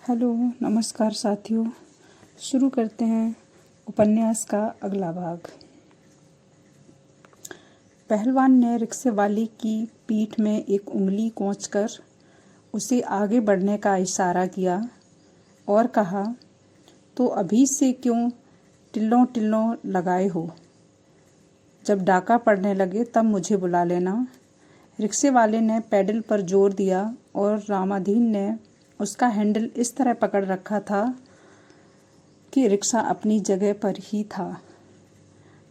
Hello, नमस्कार साथियों। शुरू करते हैं उपन्यास का अगला भाग। पहलवान ने रिक्शे वाली की पीठ में एक उंगली कोंचकर उसे आगे बढ़ने का इशारा किया और कहा, तो अभी से क्यों टिल्लों टिल्लों लगाए हो? जब डाका पड़ने लगे तब मुझे बुला लेना। रिक्शे वाले ने पैडल पर जोर दिया और रामाधीन ने उसका हैंडल इस तरह पकड़ रखा था कि रिक्शा अपनी जगह पर ही था।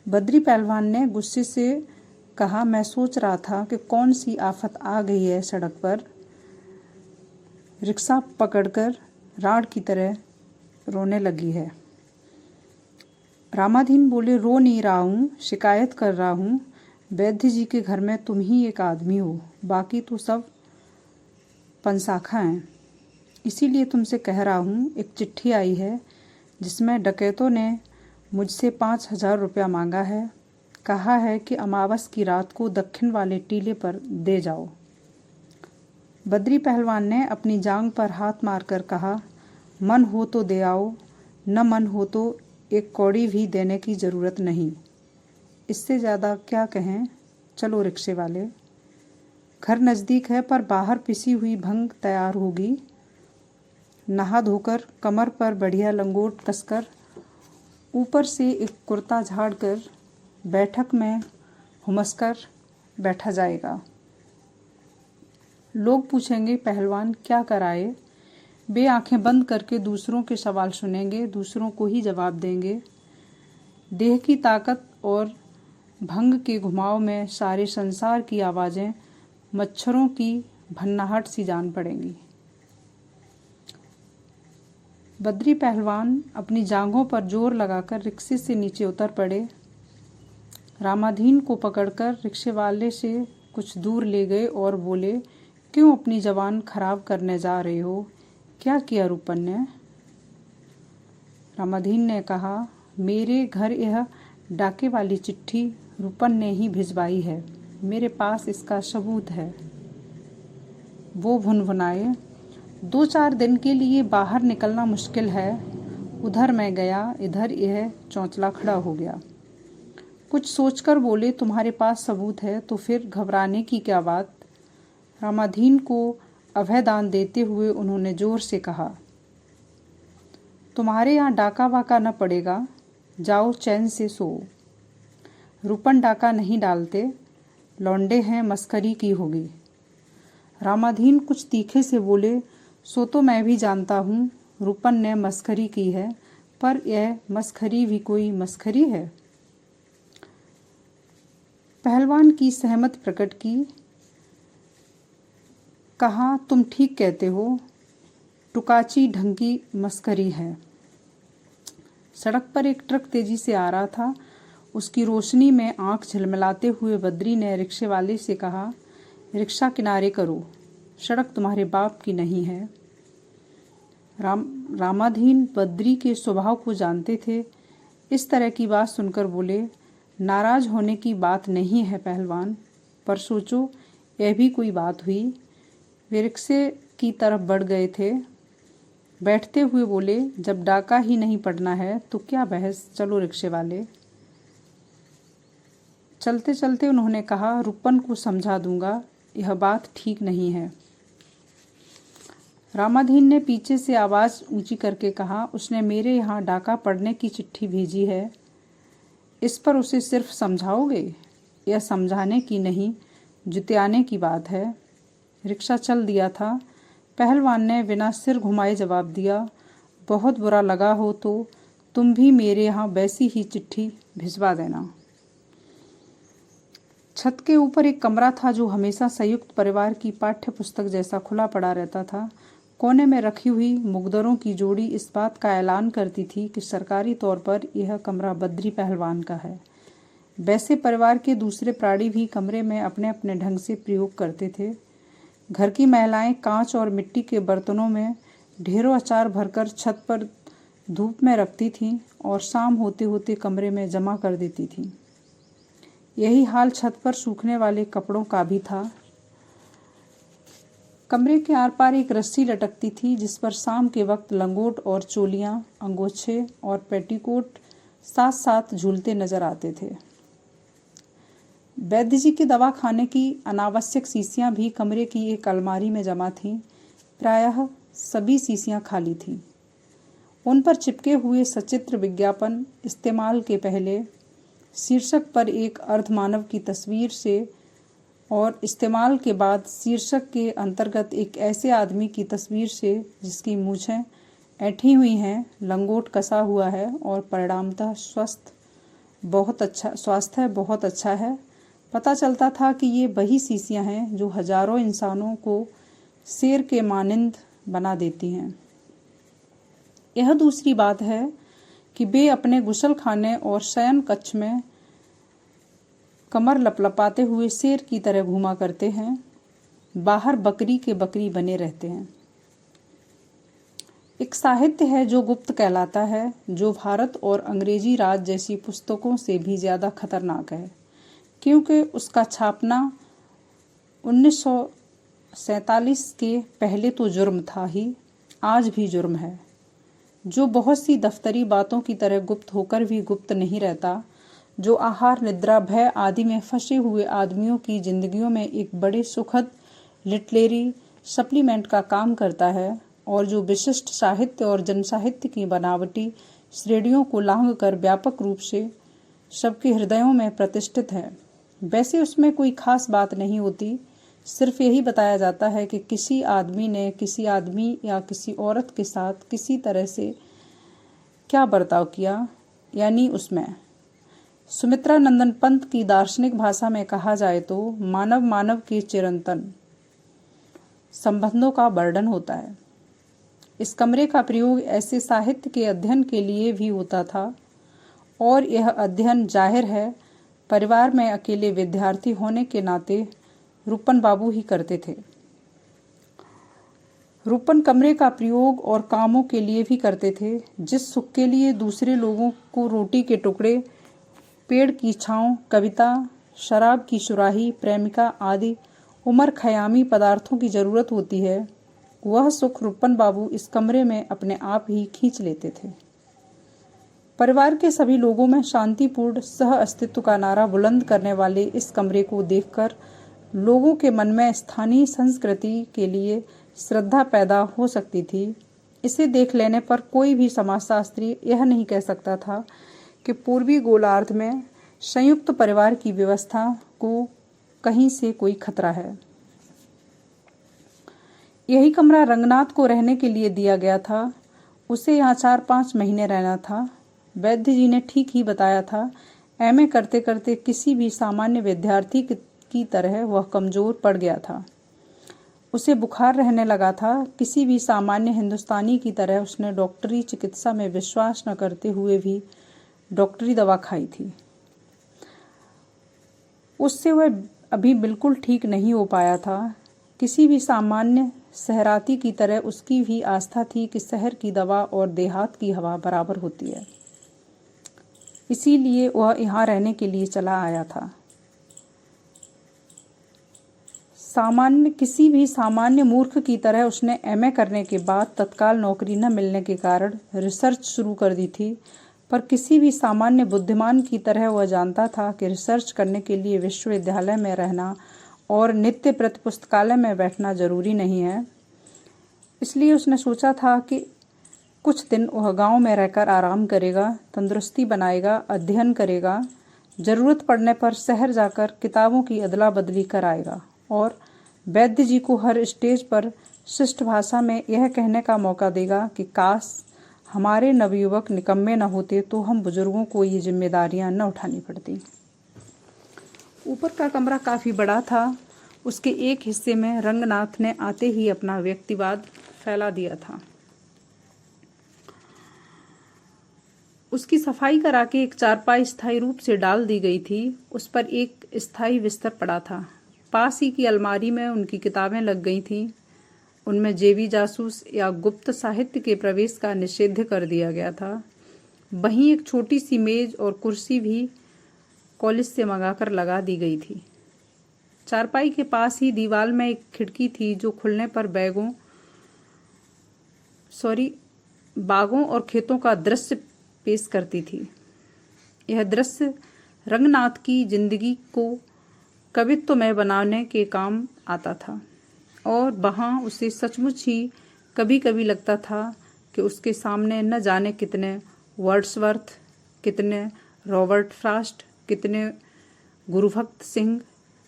बद्री पहलवान ने गुस्से से कहा, मैं सोच रहा था कि कौन सी आफत आ गई है सड़क पर। रिक्शा पकड़कर राड़ की तरह रोने लगी है। रामाधीन बोले, रो नहीं रहा हूँ, शिकायत कर रहा हूँ। वैद्य जी के घर में तुम ही एक आदमी हो, बाकी तो सब पंसाखा हैं। इसीलिए तुमसे कह रहा हूँ, एक चिट्ठी आई है जिसमें डकैतों ने मुझसे 5,000 रुपया मांगा है। कहा है कि अमावस की रात को दक्षिण वाले टीले पर दे जाओ। बद्री पहलवान ने अपनी जांघ पर हाथ मारकर कहा, मन हो तो दे आओ, न मन हो तो एक कौड़ी भी देने की ज़रूरत नहीं। इससे ज़्यादा क्या कहें। चलो रिक्शे वाले। घर नज़दीक है पर बाहर पिसी हुई भंग तैयार होगी। नहा धोकर कमर पर बढ़िया लंगोट कसकर ऊपर से एक कुर्ता झाड़कर बैठक में हुमसकर बैठा जाएगा। लोग पूछेंगे, पहलवान क्या कराए? वे आंखें बंद करके दूसरों के सवाल सुनेंगे, दूसरों को ही जवाब देंगे। देह की ताकत और भंग के घुमाव में सारे संसार की आवाज़ें मच्छरों की भन्नाहट सी जान पड़ेंगी। बद्री पहलवान अपनी जांघों पर जोर लगाकर रिक्शे से नीचे उतर पड़े। रामाधीन को पकड़कर रिक्शे वाले से कुछ दूर ले गए और बोले, क्यों अपनी जवान खराब करने जा रहे हो? क्या किया रूपन ने? रामाधीन ने कहा, मेरे घर यह डाके वाली चिट्ठी रूपन ने ही भिजवाई है। मेरे पास इसका सबूत है। वो भुनभुनाए, 2-4 दिन के लिए बाहर निकलना मुश्किल है। उधर मैं गया, इधर यह चौंचला खड़ा हो गया। कुछ सोचकर बोले, तुम्हारे पास सबूत है तो फिर घबराने की क्या बात? रामाधीन को अभयदान देते हुए उन्होंने जोर से कहा, तुम्हारे यहाँ डाका वाका न पड़ेगा, जाओ चैन से सो। रूपन डाका नहीं डालते, लौंडे हैं, मस्करी की होगी। रामाधीन कुछ तीखे से बोले, सो तो मैं भी जानता हूँ रूपन ने मस्खरी की है, पर यह मस्खरी भी कोई मस्खरी है? पहलवान की सहमत प्रकट की। कहा, तुम ठीक कहते हो, टुकाची ढंग की मस्खरी है। सड़क पर एक ट्रक तेजी से आ रहा था। उसकी रोशनी में आंख झिलमिलाते हुए बद्री ने रिक्शे वाले से कहा, रिक्शा किनारे करो, सड़क तुम्हारे बाप की नहीं है। रामाधीन बद्री के स्वभाव को जानते थे। इस तरह की बात सुनकर बोले, नाराज होने की बात नहीं है पहलवान, पर सोचो यह भी कोई बात हुई। वे रिक्शे की तरफ बढ़ गए थे। बैठते हुए बोले, जब डाका ही नहीं पड़ना है तो क्या बहस। चलो रिक्शे वाले। चलते चलते उन्होंने कहा, रूपन को समझा दूंगा, यह बात ठीक नहीं है। रामाधीन ने पीछे से आवाज़ ऊंची करके कहा, उसने मेरे यहाँ डाका पड़ने की चिट्ठी भेजी है। इस पर उसे सिर्फ समझाओगे? यह समझाने की नहीं, जुतियाने की बात है। रिक्शा चल दिया था। पहलवान ने बिना सिर घुमाए जवाब दिया, बहुत बुरा लगा हो तो तुम भी मेरे यहाँ वैसी ही चिट्ठी भिजवा देना। छत के ऊपर एक कमरा था जो हमेशा संयुक्त परिवार की पाठ्य पुस्तक जैसा खुला पड़ा रहता था। कोने में रखी हुई मुकद्दरों की जोड़ी इस बात का ऐलान करती थी कि सरकारी तौर पर यह कमरा बद्री पहलवान का है। वैसे परिवार के दूसरे प्राणी भी कमरे में अपने अपने ढंग से प्रयोग करते थे। घर की महिलाएं कांच और मिट्टी के बर्तनों में ढेरों अचार भरकर छत पर धूप में रखती थीं और शाम होते होते कमरे में जमा कर देती थीं। यही हाल छत पर सूखने वाले कपड़ों का भी था। कमरे के आर पार एक रस्सी लटकती थी जिस पर शाम के वक्त लंगोट और चोलियां, अंगोछे और पेटीकोट साथ साथ झूलते नजर आते थे। वैद्य जी के दवा खाने की अनावश्यक शीशियां भी कमरे की एक अलमारी में जमा थीं। प्रायः सभी शीशियां खाली थीं। उन पर चिपके हुए सचित्र विज्ञापन, इस्तेमाल के पहले शीर्षक पर एक अर्धमानव की तस्वीर से और इस्तेमाल के बाद शीर्षक के अंतर्गत एक ऐसे आदमी की तस्वीर से जिसकी मूछें ऐंठी हुई हैं, लंगोट कसा हुआ है और परिणामतः स्वास्थ्य बहुत अच्छा है, पता चलता था कि ये वही शीशियां हैं जो हजारों इंसानों को शेर के मानिंद बना देती हैं। यह दूसरी बात है कि वे अपने गुसल खाने और शयन कक्ष में कमर लपलपाते हुए शेर की तरह घूमा करते हैं, बाहर बकरी के बकरी बने रहते हैं। एक साहित्य है जो गुप्त कहलाता है, जो भारत और अंग्रेजी राज जैसी पुस्तकों से भी ज्यादा खतरनाक है, क्योंकि उसका छापना 1947 के पहले तो जुर्म था ही, आज भी जुर्म है, जो बहुत सी दफ्तरी बातों की तरह गुप्त होकर भी गुप्त नहीं रहता, जो आहार, निद्रा, भय आदि में फंसे हुए आदमियों की जिंदगियों में एक बड़े सुखद लिटरेरी सप्लीमेंट का काम करता है और जो विशिष्ट साहित्य और जनसाहित्य की बनावटी श्रेणियों को लांघ कर व्यापक रूप से सबके हृदयों में प्रतिष्ठित है। वैसे उसमें कोई खास बात नहीं होती, सिर्फ यही बताया जाता है कि किसी आदमी ने किसी आदमी या किसी औरत के साथ किसी तरह से क्या बर्ताव किया, यानी उसमें सुमित्रा नंदन पंत की दार्शनिक भाषा में कहा जाए तो मानव मानव के चिरंतन संबंधों का वर्णन होता है। इस कमरे का प्रयोग ऐसे साहित्य के अध्ययन के लिए भी होता था और यह अध्ययन जाहिर है परिवार में अकेले विद्यार्थी होने के नाते रूपन बाबू ही करते थे। रूपन कमरे का प्रयोग और कामों के लिए भी करते थे, जिस सुख के लिए दूसरे लोगों को रोटी के टुकड़े, पेड़ की छांव, कविता, शराब की सुराही, प्रेमिका आदि उमर खयामी पदार्थों की जरूरत होती है, वह सुख रूपन बाबू इस कमरे में अपने आप ही खींच लेते थे। परिवार के सभी लोगों में शांतिपूर्ण सह अस्तित्व का नारा बुलंद करने वाले इस कमरे को देखकर लोगों के मन में स्थानीय संस्कृति के लिए श्रद्धा पैदा हो सकती थी। इसे देख लेने पर कोई भी समाजशास्त्री यह नहीं कह सकता था कि पूर्वी गोलार्ध में संयुक्त परिवार की व्यवस्था को कहीं से कोई खतरा है। यही कमरा रंगनाथ को रहने के लिए दिया गया था। उसे यहाँ 4-5 महीने रहना था। वैद्य जी ने ठीक ही बताया था। एमए करते करते किसी भी सामान्य विद्यार्थी की तरह वह कमजोर पड़ गया था। उसे बुखार रहने लगा था। किसी भी सामान्य हिंदुस्तानी की तरह उसने डॉक्टरी चिकित्सा में विश्वास न करते हुए भी डॉक्टरी दवा खाई थी। उससे वह अभी बिल्कुल ठीक नहीं हो पाया था। किसी भी सामान्य शहराती की तरह उसकी भी आस्था थी कि शहर की दवा और देहात की हवा बराबर होती है। इसीलिए वह यहाँ रहने के लिए चला आया था। किसी भी सामान्य मूर्ख की तरह उसने एमए करने के बाद तत्काल नौकरी न मिलने के कारण रिसर्च शुरू कर दी थी, पर किसी भी सामान्य बुद्धिमान की तरह वह जानता था कि रिसर्च करने के लिए विश्वविद्यालय में रहना और नित्य प्रति पुस्तकालय में बैठना जरूरी नहीं है। इसलिए उसने सोचा था कि कुछ दिन वह गांव में रहकर आराम करेगा, तंदुरुस्ती बनाएगा, अध्ययन करेगा, जरूरत पड़ने पर शहर जाकर किताबों की अदला बदली कराएगा और वैद्य जी को हर स्टेज पर शिष्ट भाषा में यह कहने का मौका देगा कि काश हमारे नवयुवक निकम्मे न होते तो हम बुजुर्गों को ये जिम्मेदारियां न उठानी पड़ती। ऊपर का कमरा काफी बड़ा था। उसके एक हिस्से में रंगनाथ ने आते ही अपना व्यक्तिवाद फैला दिया था। उसकी सफाई करा के एक चारपाई स्थायी रूप से डाल दी गई थी। उस पर एक स्थायी बिस्तर पड़ा था। पास ही की अलमारी में उनकी किताबें लग गई थीं। उनमें जेवी जासूस या गुप्त साहित्य के प्रवेश का निषेध कर दिया गया था। वहीं एक छोटी सी मेज और कुर्सी भी कॉलेज से मंगाकर लगा दी गई थी। चारपाई के पास ही दीवार में एक खिड़की थी जो खुलने पर बागों और खेतों का दृश्य पेश करती थी। यह दृश्य रंगनाथ की जिंदगी को कवित्वमय बनाने के काम आता था और वहाँ उसे सचमुच ही कभी कभी लगता था कि उसके सामने न जाने कितने वर्ड्सवर्थ, कितने रॉबर्ट फ्रॉस्ट, कितने गुरुभक्त सिंह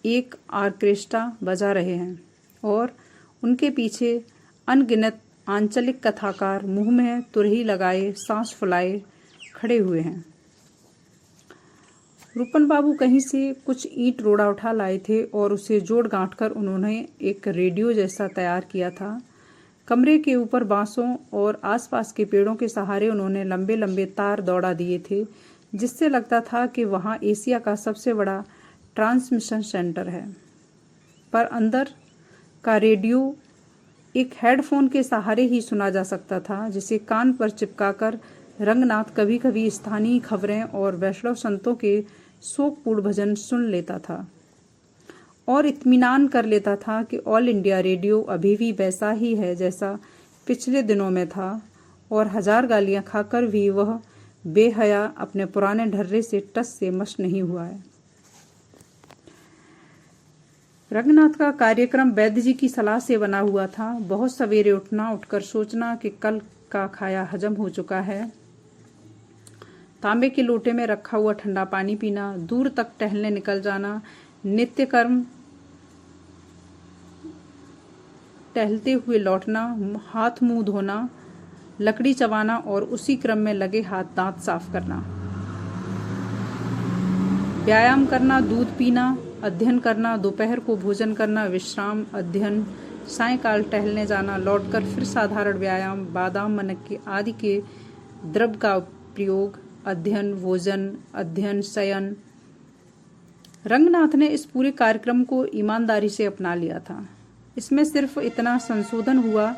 एक ऑर्केस्ट्रा बजा रहे हैं और उनके पीछे अनगिनत आंचलिक कथाकार मुंह में तुरही लगाए, सांस फुलाए खड़े हुए हैं। रूपन बाबू कहीं से कुछ ईंट रोड़ा उठा लाए थे और उसे जोड़ गांठ कर उन्होंने एक रेडियो जैसा तैयार किया था। कमरे के ऊपर बांसों और आसपास के पेड़ों के सहारे उन्होंने लंबे लंबे तार दौड़ा दिए थे, जिससे लगता था कि वहाँ एशिया का सबसे बड़ा ट्रांसमिशन सेंटर है। पर अंदर का रेडियो एक हेडफोन के सहारे ही सुना जा सकता था, जिसे कान पर चिपकाकर रंगनाथ कभी कभी स्थानीय खबरें और वैष्णव संतों के शोकपूर्ण भजन सुन लेता था और इत्मीनान कर लेता था कि ऑल इंडिया रेडियो अभी भी वैसा ही है जैसा पिछले दिनों में था और 1000 गालियां खाकर भी वह बेहया अपने पुराने ढर्रे से टस से मस नहीं हुआ है। रंगनाथ का कार्यक्रम वैद्य जी की सलाह से बना हुआ था। बहुत सवेरे उठना, उठकर सोचना कि कल का खाया हजम हो चुका है, तांबे के लोटे में रखा हुआ ठंडा पानी पीना, दूर तक टहलने निकल जाना, नित्य कर्म टहलते हुए लौटना, हाथ मुंह धोना, लकड़ी चबाना और उसी क्रम में लगे हाथ दांत साफ करना, व्यायाम करना, दूध पीना, अध्ययन करना, दोपहर को भोजन करना, विश्राम, अध्ययन, सायंकाल टहलने जाना, लौटकर फिर साधारण व्यायाम, बादाम मनक्के आदि के द्रव्य का प्रयोग, अध्ययन, भोजन, अध्ययन, शयन। रंगनाथ ने इस पूरे कार्यक्रम को ईमानदारी से अपना लिया था। इसमें सिर्फ इतना संशोधन हुआ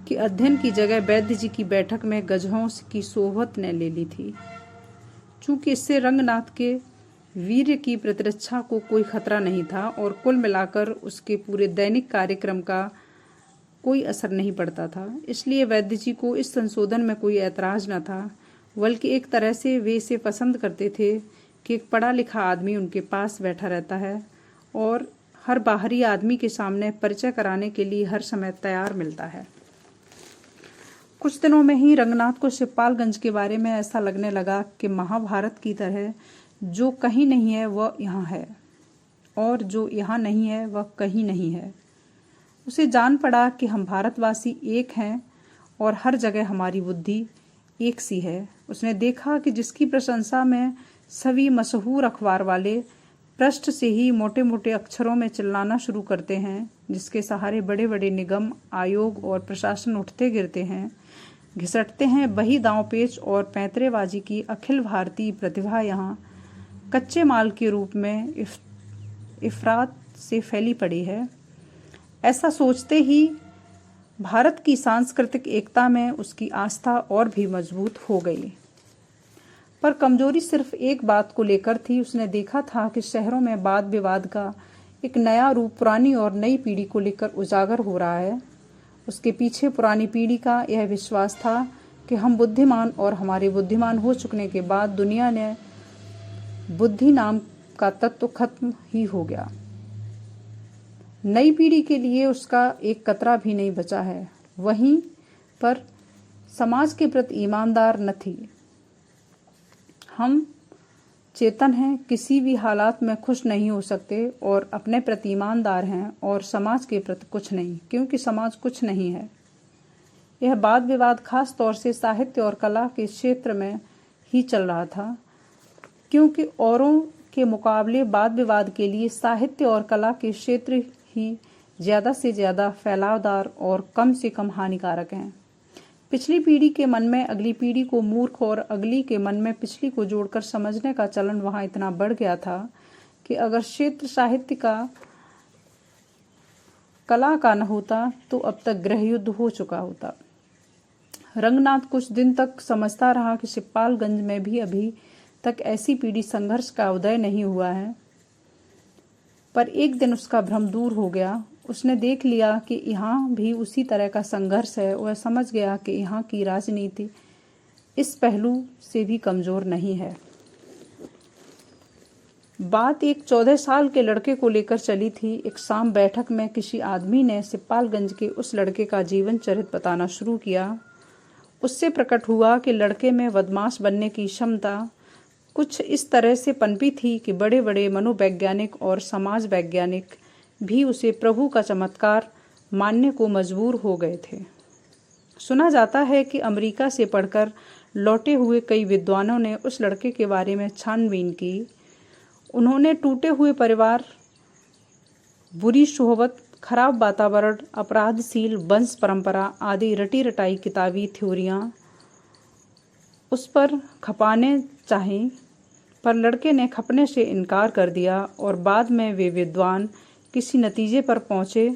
कि अध्ययन की जगह वैद्य जी की बैठक में गजहों की सोहबत ने ले ली थी। चूंकि इससे रंगनाथ के वीर्य की प्रतिरक्षा को कोई खतरा नहीं था और कुल मिलाकर उसके पूरे दैनिक कार्यक्रम का कोई असर नहीं पड़ता था, इसलिए वैद्य जी को इस संशोधन में कोई ऐतराज न था, बल्कि एक तरह से वे इसे पसंद करते थे कि एक पढ़ा लिखा आदमी उनके पास बैठा रहता है और हर बाहरी आदमी के सामने परिचय कराने के लिए हर समय तैयार मिलता है। कुछ दिनों में ही रंगनाथ को शिवपालगंज के बारे में ऐसा लगने लगा कि महाभारत की तरह जो कहीं नहीं है वह यहाँ है और जो यहाँ नहीं है वह कहीं नहीं है। उसे जान पड़ा कि हम भारतवासी एक हैं और हर जगह हमारी बुद्धि एक सी है। उसने देखा कि जिसकी प्रशंसा में सभी मशहूर अखबार वाले पृष्ठ से ही मोटे मोटे अक्षरों में चिल्लाना शुरू करते हैं, जिसके सहारे बड़े बड़े निगम, आयोग और प्रशासन उठते गिरते हैं, घिसटते हैं, वही दांवपेच और पैंतरेबाजी की अखिल भारतीय प्रतिभा यहाँ कच्चे माल के रूप में इफरात से फैली पड़ी है। ऐसा सोचते ही भारत की सांस्कृतिक एकता में उसकी आस्था और भी मजबूत हो गई। पर कमजोरी सिर्फ एक बात को लेकर थी। उसने देखा था कि शहरों में वाद विवाद का एक नया रूप पुरानी और नई पीढ़ी को लेकर उजागर हो रहा है। उसके पीछे पुरानी पीढ़ी का यह विश्वास था कि हम बुद्धिमान और हमारे बुद्धिमान हो चुकने के बाद दुनिया ने बुद्धि नाम का तत्व खत्म ही हो गया। नई पीढ़ी के लिए उसका एक कतरा भी नहीं बचा है। वहीं पर समाज के प्रति ईमानदार न थी। हम चेतन हैं, किसी भी हालात में खुश नहीं हो सकते और अपने प्रति ईमानदार हैं और समाज के प्रति कुछ नहीं, क्योंकि समाज कुछ नहीं है। यह वाद विवाद खास तौर से साहित्य और कला के क्षेत्र में ही चल रहा था, क्योंकि औरों के मुकाबले वाद विवाद के लिए साहित्य और कला के क्षेत्र ही ज्यादा से ज्यादा फैलावदार और कम से कम हानिकारक हैं। पिछली पीढ़ी के मन में अगली पीढ़ी को मूर्ख और अगली के मन में पिछली को जोड़कर समझने का चलन वहां इतना बढ़ गया था कि अगर क्षेत्र साहित्य का, कला का न होता तो अब तक गृह युद्ध हो चुका होता। रंगनाथ कुछ दिन तक समझता रहा कि शिवपालगंज में भी अभी तक ऐसी पीढ़ी संघर्ष का उदय नहीं हुआ है, पर एक दिन उसका भ्रम दूर हो गया। उसने देख लिया कि यहाँ भी उसी तरह का संघर्ष है। वह समझ गया कि यहाँ की राजनीति इस पहलू से भी कमज़ोर नहीं है। बात एक 14 साल के लड़के को लेकर चली थी। एक शाम बैठक में किसी आदमी ने सिपालगंज के उस लड़के का जीवन चरित्र बताना शुरू किया। उससे प्रकट हुआ कि लड़के में बदमाश बनने की क्षमता कुछ इस तरह से पनपी थी कि बड़े बड़े मनोवैज्ञानिक और समाज वैज्ञानिक भी उसे प्रभु का चमत्कार मानने को मजबूर हो गए थे। सुना जाता है कि अमेरिका से पढ़कर लौटे हुए कई विद्वानों ने उस लड़के के बारे में छानबीन की। उन्होंने टूटे हुए परिवार, बुरी सोहबत, खराब वातावरण, अपराधशील वंश परंपरा आदि रटी रटाई किताबी थ्योरियां उस पर खपाने चाहीं, पर लड़के ने खपने से इनकार कर दिया और बाद में वे विद्वान किसी नतीजे पर पहुँचे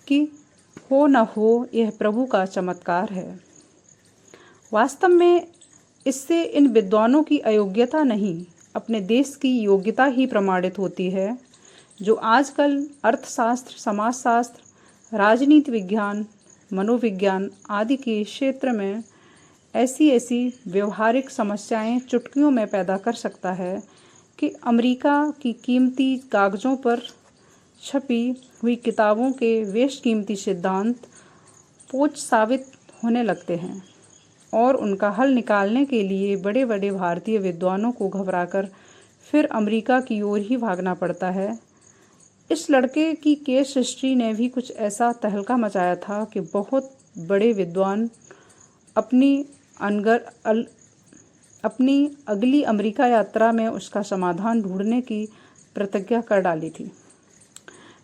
कि हो न हो यह प्रभु का चमत्कार है। वास्तव में इससे इन विद्वानों की अयोग्यता नहीं, अपने देश की योग्यता ही प्रमाणित होती है, जो आजकल अर्थशास्त्र, समाजशास्त्र, राजनीति विज्ञान, मनोविज्ञान आदि के क्षेत्र में ऐसी ऐसी व्यवहारिक समस्याएं चुटकियों में पैदा कर सकता है कि अमेरिका की कीमती कागज़ों पर छपी हुई किताबों के बेशकीमती सिद्धांत पोच साबित होने लगते हैं और उनका हल निकालने के लिए बड़े बड़े भारतीय विद्वानों को घबराकर फिर अमेरिका की ओर ही भागना पड़ता है। इस लड़के की केस हिस्ट्री ने भी कुछ ऐसा तहलका मचाया था कि बहुत बड़े विद्वान अपनी अगली अमेरिका यात्रा में उसका समाधान ढूंढने की प्रतिज्ञा कर डाली थी।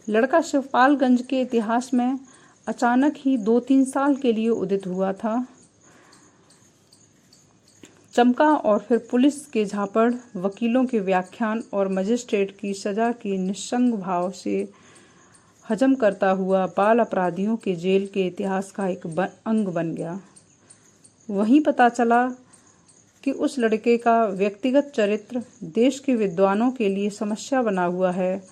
लड़का सिपालगंज के इतिहास में अचानक ही 2-3 साल के लिए उदित हुआ था, चमका और फिर पुलिस के झापड़, वकीलों के व्याख्यान और मजिस्ट्रेट की सजा की निस्संग भाव से हजम करता हुआ बाल अपराधियों के जेल के इतिहास का एक अंग बन गया। वहीं पता चला कि उस लड़के का व्यक्तिगत चरित्र देश के विद्वानों के लिए समस्या बना हुआ है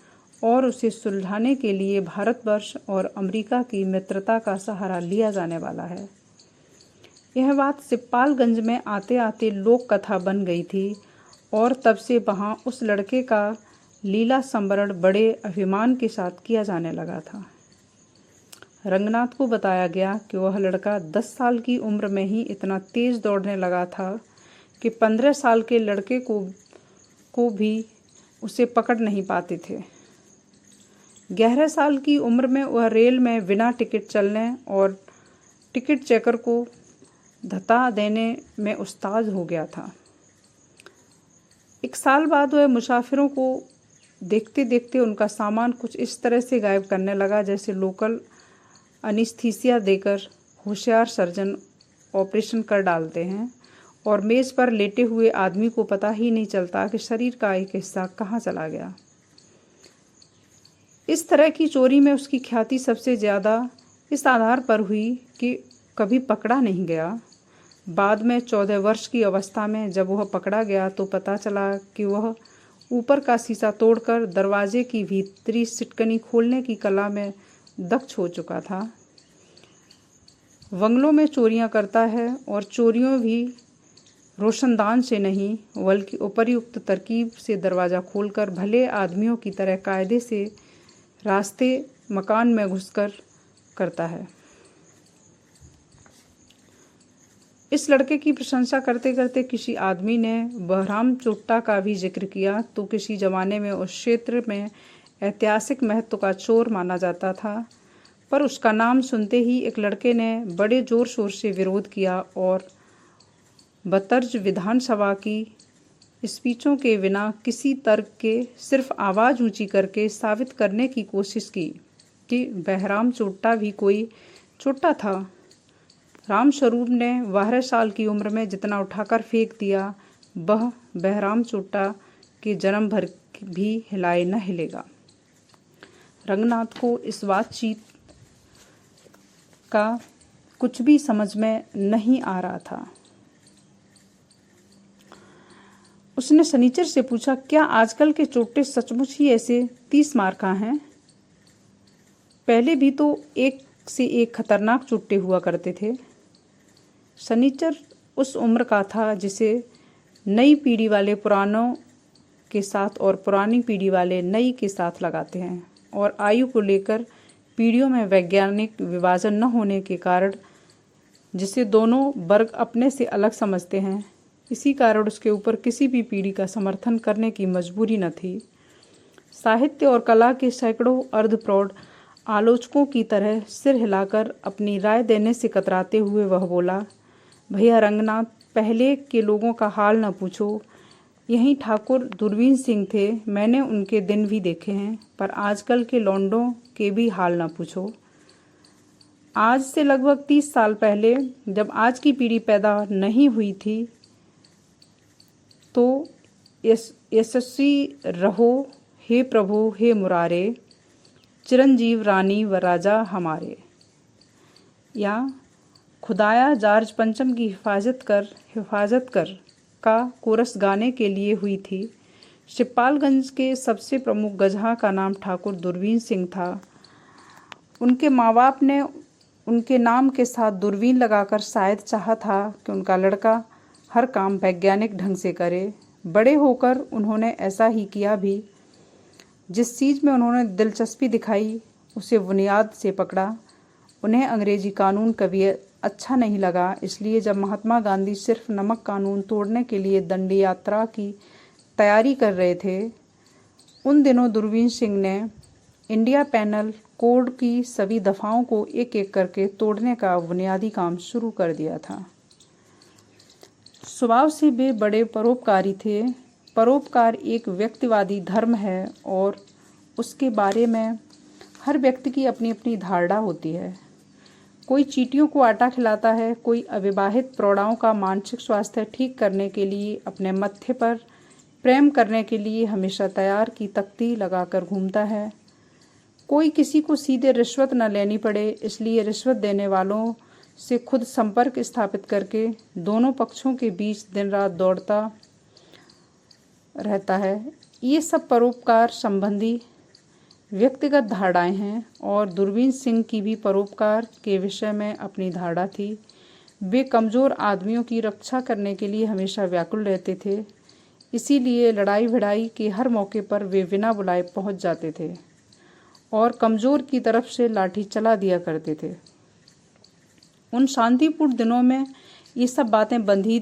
और उसे सुलझाने के लिए भारतवर्ष और अमेरिका की मित्रता का सहारा लिया जाने वाला है। यह बात सिपालगंज में आते आते लोक कथा बन गई थी और तब से वहाँ उस लड़के का लीला संवरण बड़े अभिमान के साथ किया जाने लगा था। रंगनाथ को बताया गया कि वह लड़का 10 साल की उम्र में ही इतना तेज दौड़ने लगा था कि 15 साल के लड़के को भी उसे पकड़ नहीं पाते थे। 11 साल की उम्र में वह रेल में बिना टिकट चलने और टिकट चेकर को धता देने में उस्ताद हो गया था। 1 साल बाद वह मुसाफिरों को देखते देखते उनका सामान कुछ इस तरह से गायब करने लगा जैसे लोकल अनिस्थीसिया देकर होशियार सर्जन ऑपरेशन कर डालते हैं और मेज़ पर लेटे हुए आदमी को पता ही नहीं चलता कि शरीर का एक हिस्सा कहाँ चला गया। इस तरह की चोरी में उसकी ख्याति सबसे ज़्यादा इस आधार पर हुई कि कभी पकड़ा नहीं गया। बाद में 14 वर्ष की अवस्था में जब वह पकड़ा गया तो पता चला कि वह ऊपर का शीशा तोड़कर दरवाजे की भीतरी सिटकनी खोलने की कला में दक्ष हो चुका था। बंगलों में चोरियां करता है और चोरियों भी रोशनदान से नहीं बल्कि उपर्युक्त तरकीब से दरवाज़ा खोलकर भले आदमियों की तरह कायदे से रास्ते मकान में घुसकर करता है। इस लड़के की प्रशंसा करते करते किसी आदमी ने बहराम चोट्टा का भी जिक्र किया तो किसी जमाने में उस क्षेत्र में ऐतिहासिक महत्व का चोर माना जाता था, पर उसका नाम सुनते ही एक लड़के ने बड़े जोर शोर से विरोध किया और बतर्ज विधानसभा की स्पीचों के बिना किसी तर्क के सिर्फ आवाज़ ऊंची करके साबित करने की कोशिश की कि बहराम चोट्टा भी कोई चोट्टा था। रामस्वरूप ने 12 साल की उम्र में जितना उठाकर फेंक दिया वह बहराम चोट्टा के जन्म भर भी हिलाए न हिलेगा। रंगनाथ को इस बातचीत का कुछ भी समझ में नहीं आ रहा था। उसने सनीचर से पूछा, क्या आजकल के चोटे सचमुच ही ऐसे 30 मार का हैं। पहले भी तो एक से एक खतरनाक चुट्टे हुआ करते थे। शनिचर उस उम्र का था जिसे नई पीढ़ी वाले पुरानों के साथ और पुरानी पीढ़ी वाले नई के साथ लगाते हैं, और आयु को लेकर पीढ़ियों में वैज्ञानिक विभाजन न होने के कारण जिसे दोनों वर्ग अपने से अलग समझते हैं, इसी कारण उसके ऊपर किसी भी पीढ़ी का समर्थन करने की मजबूरी न थी। साहित्य और कला के सैकड़ों अर्धप्रौढ़ आलोचकों की तरह सिर हिलाकर अपनी राय देने से कतराते हुए वह बोला, भैया रंगनाथ, पहले के लोगों का हाल न पूछो। यहीं ठाकुर दूरबीन सिंह थे, मैंने उनके दिन भी देखे हैं, पर आजकल के लौंडों के भी हाल न पूछो। आज से लगभग 30 साल पहले, जब आज की पीढ़ी पैदा नहीं हुई थी, तो यशस्वी रहो हे प्रभु हे मुरारे, चिरंजीव रानी व राजा हमारे। या खुदाया जॉर्ज पंचम की हिफाजत कर का कोरस गाने के लिए हुई थी। शिवपालगंज के सबसे प्रमुख गजहा का नाम ठाकुर दूरबीन सिंह था। उनके माँ बाप ने उनके नाम के साथ दूरबीन लगाकर शायद चाहा था कि उनका लड़का हर काम वैज्ञानिक ढंग से करे। बड़े होकर उन्होंने ऐसा ही किया भी। जिस चीज़ में उन्होंने दिलचस्पी दिखाई उसे बुनियाद से पकड़ा। उन्हें अंग्रेजी कानून कभी अच्छा नहीं लगा, इसलिए जब महात्मा गांधी सिर्फ नमक कानून तोड़ने के लिए दंडी यात्रा की तैयारी कर रहे थे, उन दिनों दूरबीन सिंह ने इंडिया पेनल कोड की सभी दफाओं को एक एक करके तोड़ने का बुनियादी काम शुरू कर दिया था। स्वभाव से वे बड़े परोपकारी थे। परोपकार एक व्यक्तिवादी धर्म है और उसके बारे में हर व्यक्ति की अपनी अपनी धारणा होती है। कोई चींटियों को आटा खिलाता है, कोई अविवाहित प्रौढ़ाओं का मानसिक स्वास्थ्य ठीक करने के लिए अपने मत्थे पर प्रेम करने के लिए हमेशा तैयार की तख्ती लगाकर घूमता है, कोई किसी को सीधे रिश्वत न लेनी पड़े इसलिए रिश्वत देने वालों से खुद संपर्क स्थापित करके दोनों पक्षों के बीच दिन रात दौड़ता रहता है। ये सब परोपकार संबंधी व्यक्तिगत धारणाएं हैं, और दूरबीन सिंह की भी परोपकार के विषय में अपनी धारणा थी। वे कमज़ोर आदमियों की रक्षा करने के लिए हमेशा व्याकुल रहते थे, इसीलिए लड़ाई भिड़ाई के हर मौके पर वे बिना बुलाए पहुंच जाते थे और कमज़ोर की तरफ से लाठी चला दिया करते थे। उन शांतिपूर्ण दिनों में ये सब बातें बंधी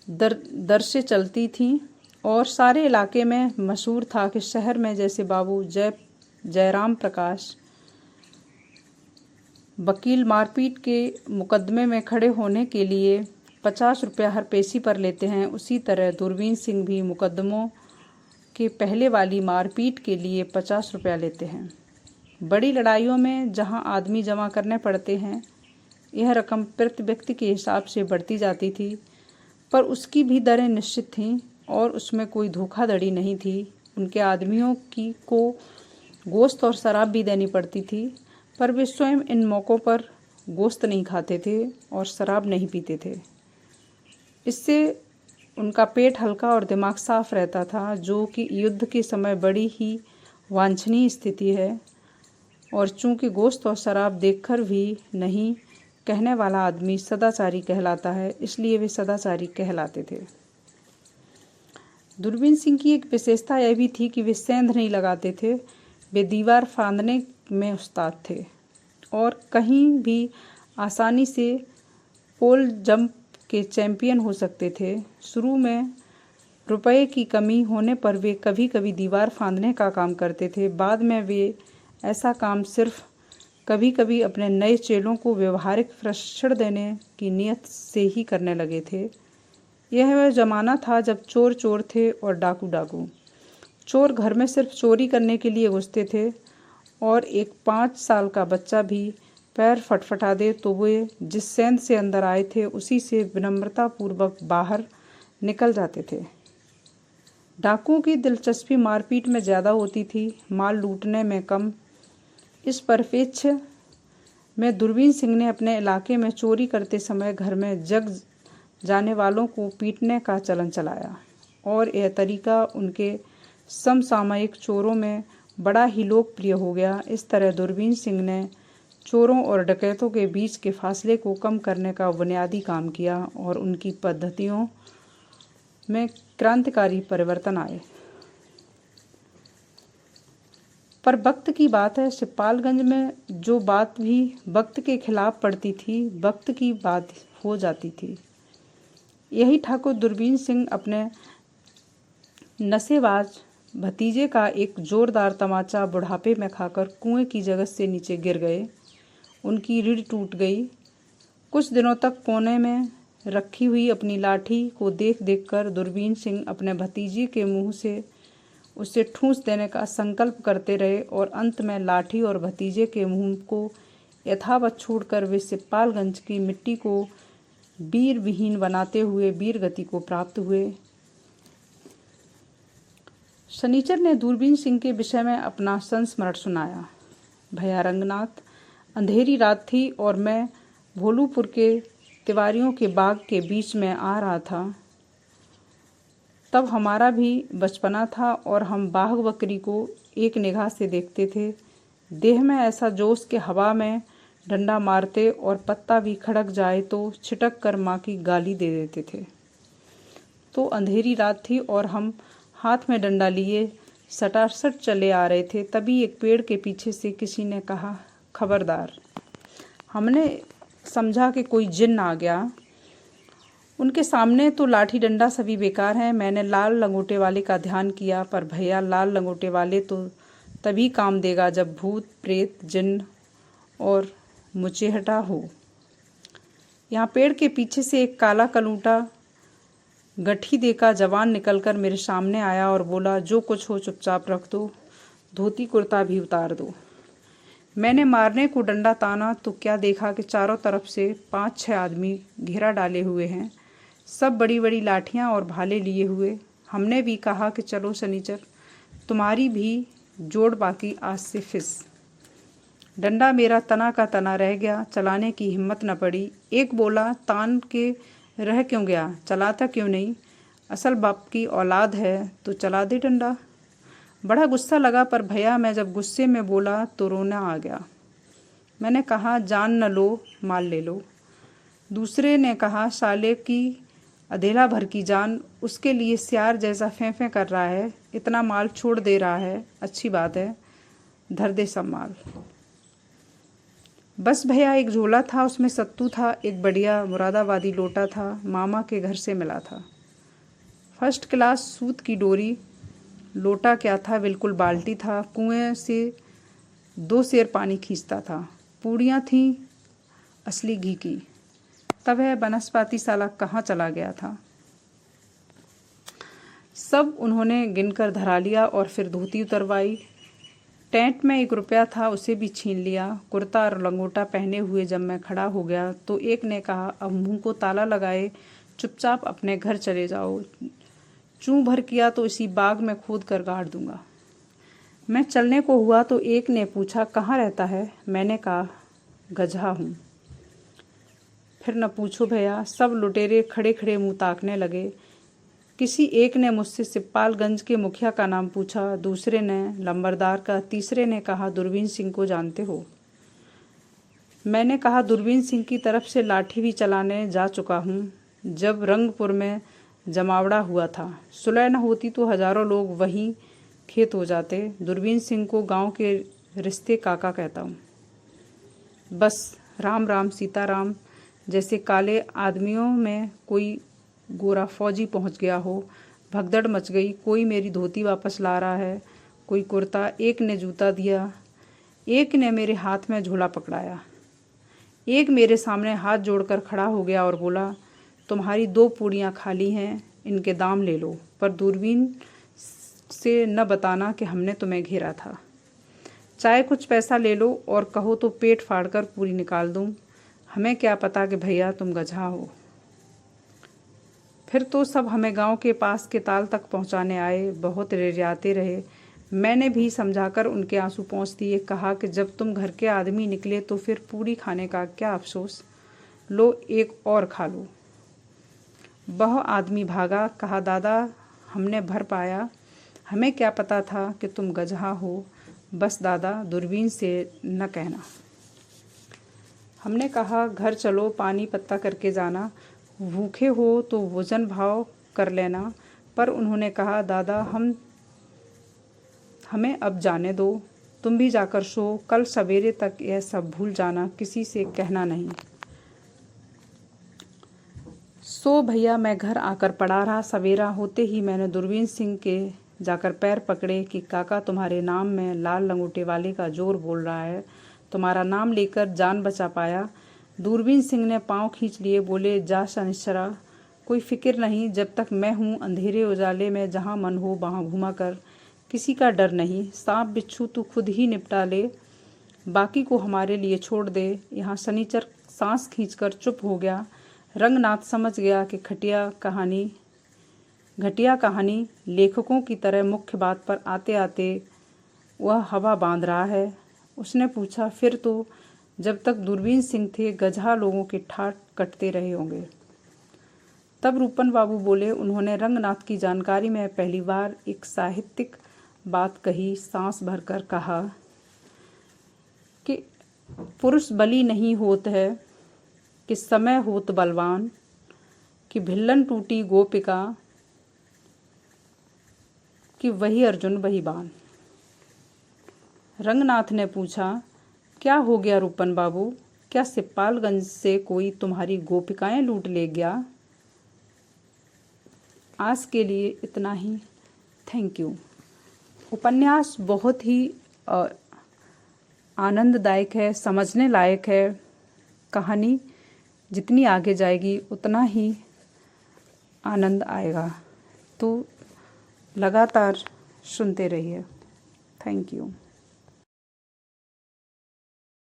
दर से चलती थीं, और सारे इलाके में मशहूर था कि शहर में जैसे बाबू जयराम प्रकाश वकील मारपीट के मुकदमे में खड़े होने के लिए 50 रुपया हर पेशी पर लेते हैं, उसी तरह दूरबीन सिंह भी मुकदमों के पहले वाली मारपीट के लिए 50 रुपया लेते हैं। बड़ी लड़ाइयों में जहां आदमी जमा करने पड़ते हैं, यह रकम प्रति व्यक्ति के हिसाब से बढ़ती जाती थी, पर उसकी भी दरें निश्चित थीं और उसमें कोई धोखाधड़ी नहीं थी। उनके आदमियों को गोश्त और शराब भी देनी पड़ती थी, पर वे स्वयं इन मौक़ों पर गोश्त नहीं खाते थे और शराब नहीं पीते थे। इससे उनका पेट हल्का और दिमाग साफ रहता था, जो कि युद्ध के समय बड़ी ही वांछनीय स्थिति है। और चूंकि गोश्त और शराब देखकर भी नहीं कहने वाला आदमी सदाचारी कहलाता है, इसलिए वे सदाचारी कहलाते थे। दूरबीन सिंह की एक विशेषता यह भी थी कि वे सेंध नहीं लगाते थे। वे दीवार फांदने में उस्ताद थे और कहीं भी आसानी से पोल जंप के चैंपियन हो सकते थे। शुरू में रुपए की कमी होने पर वे कभी कभी दीवार फांदने का काम करते थे। बाद में वे ऐसा काम सिर्फ कभी कभी अपने नए चेलों को व्यवहारिक प्रशिक्षण देने की नीयत से ही करने लगे थे। यह वह ज़माना था जब चोर चोर थे और डाकू डाकू। चोर घर में सिर्फ चोरी करने के लिए घुसते थे, और एक 5 साल का बच्चा भी पैर फटफटा दे तो वे जिस सेंध से अंदर आए थे उसी से विनम्रतापूर्वक बाहर निकल जाते थे। डाकुओं की दिलचस्पी मारपीट में ज़्यादा होती थी, माल लूटने में कम। इस परिप्रेक्ष्य में दूरबीन सिंह ने अपने इलाके में चोरी करते समय घर में जग जाने वालों को पीटने का चलन चलाया, और यह तरीका उनके समसामयिक चोरों में बड़ा ही लोकप्रिय हो गया। इस तरह दूरबीन सिंह ने चोरों और डकैतों के बीच के फासले को कम करने का बुनियादी काम किया और उनकी पद्धतियों में क्रांतिकारी परिवर्तन आए। पर वक्त की बात है, सिपालगंज में जो बात भी वक्त के खिलाफ पड़ती थी, वक्त की बात हो जाती थी। यही ठाकुर दूरबीन सिंह अपने नशेबाज भतीजे का एक जोरदार तमाचा बुढ़ापे में खाकर कुएं की जगह से नीचे गिर गए। उनकी रीढ़ टूट गई। कुछ दिनों तक कोने में रखी हुई अपनी लाठी को देख देख कर दूरबीन सिंह अपने भतीजे के मुंह से उसे ठूंस देने का संकल्प करते रहे और अंत में लाठी और भतीजे के मुंह को यथावत छोड़कर वे सिपालगंज की मिट्टी को वीर विहीन बनाते हुए वीर गति को प्राप्त हुए। शनिचर ने दूरबीन सिंह के विषय में अपना संस्मरण सुनाया। भैया रंगनाथ, अंधेरी रात थी और मैं भोलूपुर के तिवारियों के बाग के बीच में आ रहा था। तब हमारा भी बचपना था और हम बाघ बकरी को एक निगाह से देखते थे। देह में ऐसा जोश के हवा में डंडा मारते और पत्ता भी खड़क जाए तो छिटक कर माँ की गाली दे देते थे। तो अंधेरी रात थी और हम हाथ में डंडा लिए सटासट चले आ रहे थे। तभी एक पेड़ के पीछे से किसी ने कहा, खबरदार। हमने समझा कि कोई जिन्न आ गया। उनके सामने तो लाठी डंडा सभी बेकार हैं। मैंने लाल लंगोटे वाले का ध्यान किया, पर भैया लाल लंगोटे वाले तो तभी काम देगा जब भूत प्रेत जिन्न और मुचेहटा हो। यहाँ पेड़ के पीछे से एक काला कलूटा गठी देका जवान निकलकर मेरे सामने आया और बोला, जो कुछ हो चुपचाप रख दो, धोती कुर्ता भी उतार दो। मैंने मारने को डंडा ताना तो क्या देखा कि चारों तरफ से 5-6 आदमी घेरा डाले हुए हैं, सब बड़ी बड़ी लाठियां और भाले लिए हुए। हमने भी कहा कि चलो शनिचर, तुम्हारी भी जोड़ बाकी आज से फिस। डंडा मेरा तना का तना रह गया, चलाने की हिम्मत न पड़ी। एक बोला, तान के रह क्यों गया, चलाता क्यों नहीं, असल बाप की औलाद है तो चला दे डंडा। बड़ा गुस्सा लगा, पर भैया मैं जब गुस्से में बोला तो रोना आ गया। मैंने कहा, जान न लो माल ले लो। दूसरे ने कहा, साले की अधेला भर की जान, उसके लिए सियार जैसा फेंफे कर रहा है, इतना माल छोड़ दे रहा है, अच्छी बात है, धर दे सब माल। बस भैया एक झोला था, उसमें सत्तू था, एक बढ़िया मुरादाबादी लोटा था, मामा के घर से मिला था, फर्स्ट क्लास सूत की डोरी। लोटा क्या था, बिल्कुल बाल्टी था। कुएं से 2 सेर पानी खींचता था। पूड़ियाँ थीं असली घी की। तब है बनस्पति साला कहाँ चला गया था। सब उन्होंने गिनकर धरा लिया और फिर धोती उतरवाई। टेंट में 1 रुपया था, उसे भी छीन लिया। कुर्ता और लंगोटा पहने हुए जब मैं खड़ा हो गया तो एक ने कहा, अब मुंह को ताला लगाए चुपचाप अपने घर चले जाओ, चूं भर किया तो इसी बाग में खोद कर गाड़ दूंगा। मैं चलने को हुआ तो एक ने पूछा, कहाँ रहता है। मैंने कहा, गजहा हूँ। फिर न पूछो भैया, सब लुटेरे खड़े खड़े मुंह ताकने लगे। किसी एक ने मुझसे सिपालगंज के मुखिया का नाम पूछा, दूसरे ने लंबरदार का, तीसरे ने कहा, दूरबीन सिंह को जानते हो। मैंने कहा, दूरबीन सिंह की तरफ से लाठी भी चलाने जा चुका हूँ, जब रंगपुर में जमावड़ा हुआ था। सुलह न होती तो हजारों लोग वहीं खेत हो जाते। दूरबीन सिंह को गांव के रिश्ते काका कहता हूँ। बस राम राम सीताराम जैसे काले आदमियों में कोई गोरा फौजी पहुंच गया हो। भगदड़ मच गई। कोई मेरी धोती वापस ला रहा है, कोई कुर्ता। एक ने जूता दिया, एक ने मेरे हाथ में झोला पकड़ाया, एक मेरे सामने हाथ जोड़कर खड़ा हो गया और बोला, तुम्हारी 2 पूड़ियाँ खाली हैं, इनके दाम ले लो, पर दूरबीन से न बताना कि हमने तुम्हें घेरा था। चाहे कुछ पैसा ले लो और कहो तो पेट फाड़कर पूरी निकाल दूं। हमें क्या पता कि भैया तुम गजहा हो। फिर तो सब हमें गांव के पास के ताल तक पहुंचाने आए। बहुत रिझाते रहे। मैंने भी समझाकर उनके आंसू पोंछ दिए। कहा कि जब तुम घर के आदमी निकले तो फिर पूरी खाने का क्या अफसोस, लो एक और खा लो। वह आदमी भागा। कहा, दादा हमने भर पाया, हमें क्या पता था कि तुम गजहा हो। बस दादा दूरबीन से न कहना। हमने कहा घर चलो, पानी पत्ता करके जाना, भूखे हो तो भोजन भाव कर लेना। पर उन्होंने कहा दादा हमें अब जाने दो, तुम भी जाकर सो, कल सवेरे तक यह सब भूल जाना, किसी से कहना नहीं। सो भैया मैं घर आकर पड़ा रहा। सवेरा होते ही मैंने दूरबीन सिंह के जाकर पैर पकड़े कि काका तुम्हारे नाम में लाल लंगोटे वाले का जोर बोल रहा है, तुम्हारा नाम लेकर जान बचा पाया। दूरबीन सिंह ने पाँव खींच लिए, बोले जा शनिश्चरा, कोई फिक्र नहीं, जब तक मैं हूँ अंधेरे उजाले में जहाँ मन हो वहाँ घूमा कर, किसी का डर नहीं। सांप बिच्छू तू खुद ही निपटा ले, बाकी को हमारे लिए छोड़ दे। यहाँ शनिचर सांस खींचकर चुप हो गया। रंगनाथ समझ गया कि घटिया कहानी लेखकों की तरह मुख्य बात पर आते आते वह हवा बांध रहा है। उसने पूछा, फिर तो जब तक दूरबीन सिंह थे गधा लोगों के ठाट कटते रहे होंगे। तब रूपन बाबू बोले, उन्होंने रंगनाथ की जानकारी में पहली बार एक साहित्यिक बात कही। सांस भरकर कहा कि पुरुष बली नहीं होत है, कि समय होत बलवान, कि भिल्लन टूटी गोपिका, कि वही अर्जुन वही बाण। रंगनाथ ने पूछा, क्या हो गया रूपन बाबू, क्या सिपालगंज से कोई तुम्हारी गोपिकाएं लूट ले गया? आज के लिए इतना ही, थैंक यू। उपन्यास बहुत ही आनंददायक है, समझने लायक है। कहानी जितनी आगे जाएगी उतना ही आनंद आएगा, तो लगातार सुनते रहिए। Thank you.